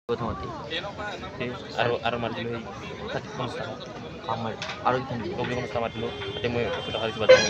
প্ৰথমতে আৰু মাৰিছিলোঁ সেই 50 টকা আমাৰ আৰু কিমান 50 টকা মাৰিছিলোঁ তাতে মই 100 টকা দিছোঁ বাজাৰত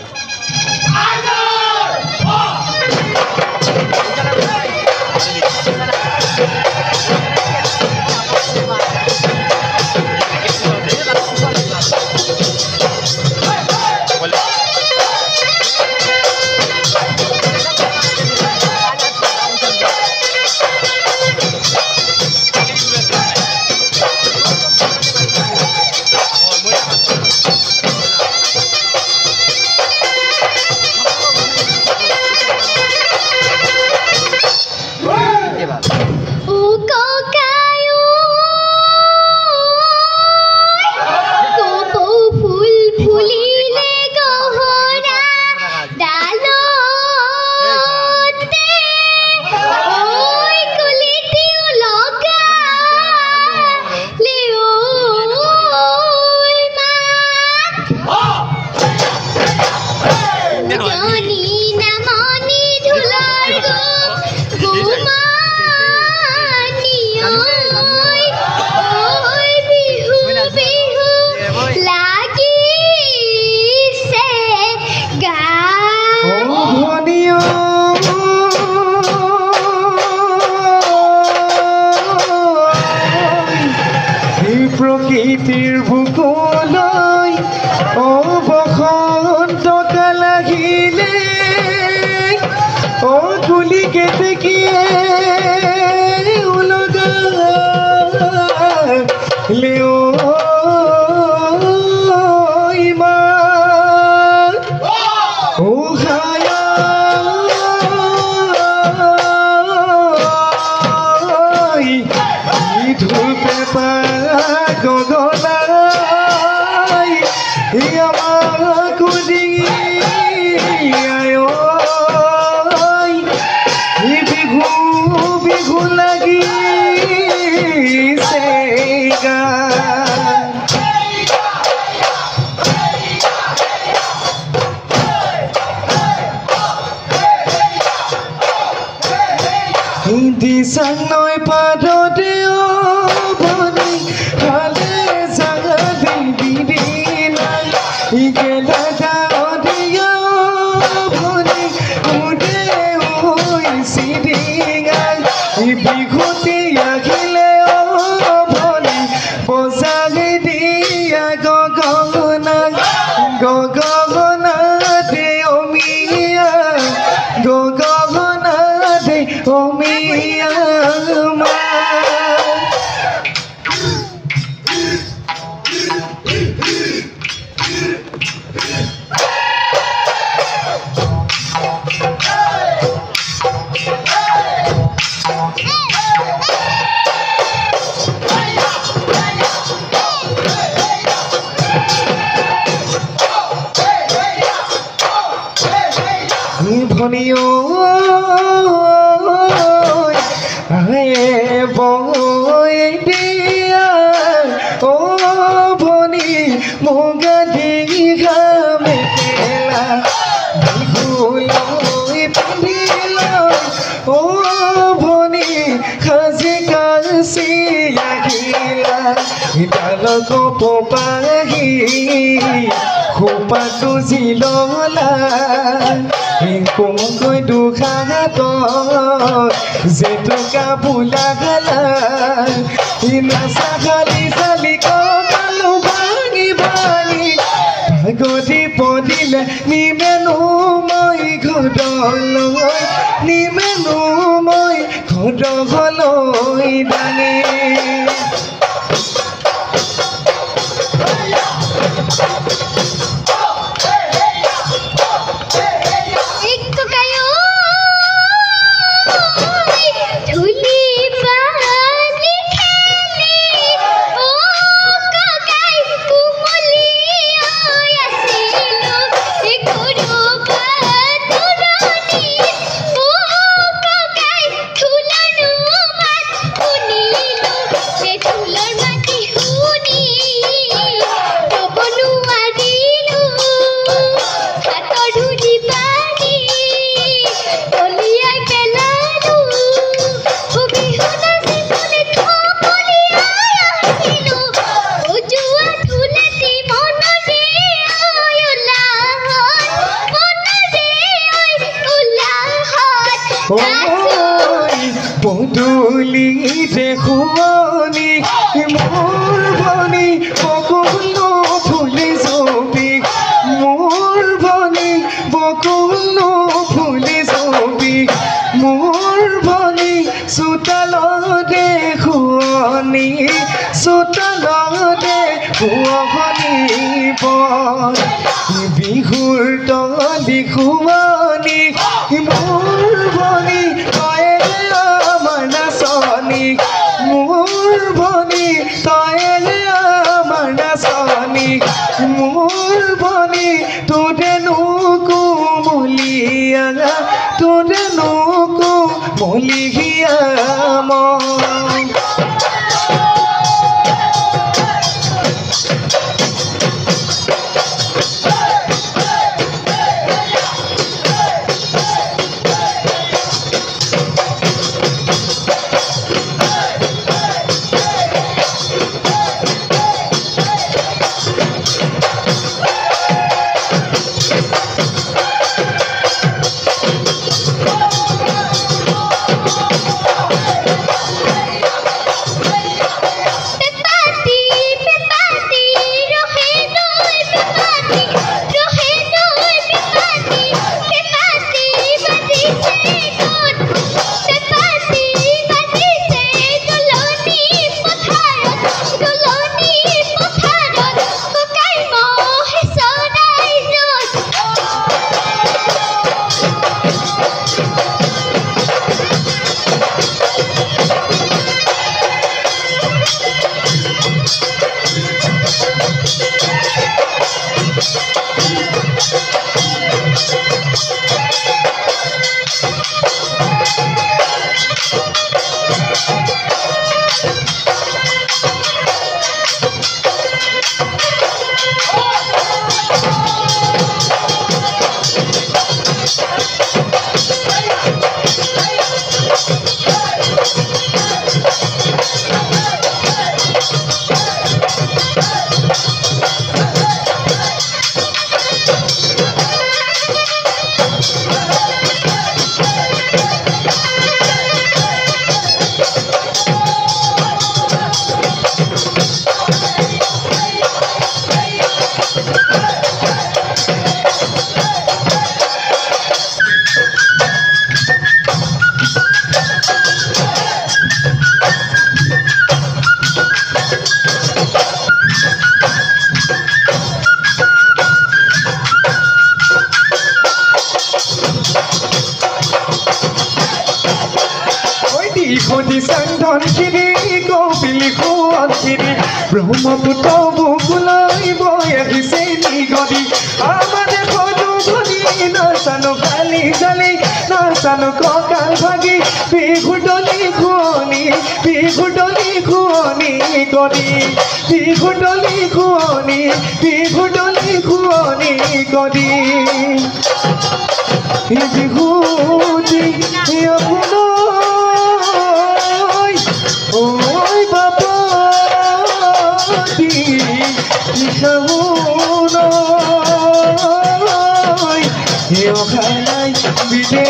প্রকৃতির বুকুলৈ ও বসন্ত লাগিলে ও তুলি কেতেকিয়ে উলগালে ও ইমান ও খায়া ধুল পেপা গগনাই আমাক বিহু বিহু লাগিছে দিছা নৈ পাদতে বনি হালে জাগা দিবি নাই গেলা দাওদিয়া বনি উদে ওই সিদিঙাই বিহুতি আহিলে বনি বজাই দিয়া গগনা গগনা দে অমিয়া গগনা দে অমিয়া ধনিও বই দিয়া ও ভনী মুগা দীঘা মেখেলা বিহুলৈ পিন্ধিলৈ ও ভনী সাজি কাচি আহিলা ডালক পপাহি খোপাটো জিললা কোমকৈ দুখাত জেতুকা বোলা গালা নাচা খালি চালি কালো ভাঙি ভাঙি ভাগতি পদিলে নিমেনো মই ঘৰলৈ নিমেনো মই ঘৰলৈ দাঙি Tulanu যে শুৱনি মোৰ ভনী বকুল ফুলি ছবি মোৰ ভনী বকুল ফুলি ছবি মোৰ ভনী চোতালতে শুৱনি চোতালতে শুৱনি বন বিহুৰ তলি শুৱনি মোৰ ভনী তয়ে আমাৰ নাচনি মোৰ ভনী তয়ে আমাৰ নাচনি মোৰ ভনী তোৰেনো কোমলীয়া তোৰেনো কোমলীয়া মন চন্দনখিনি কপিলি সোৱনখিনি ব্ৰহ্মপুত্ৰ বুকুলৈ বৈ আহিছে নিগনি আমাৰ দেশতো ধনী নাচানো কালি জালি নাচানো কঁকাল ভাগি বিহুতলি শুৱনি বিহুতলি শুৱনি গনি বিহুতলি শুৱনি বিহুতলি শুৱনি গনি বিহুতি আপোনাৰ oi babati ikhunoi yo khanai bide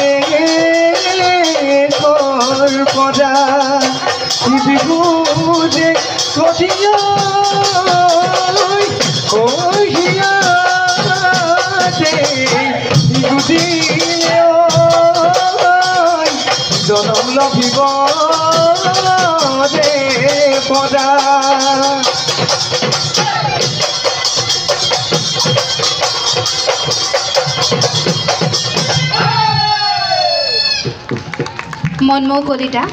kor poda ibuje kodiya oi hiya de ibudile oi jonom lobibo পদা মনমোহ কলিতা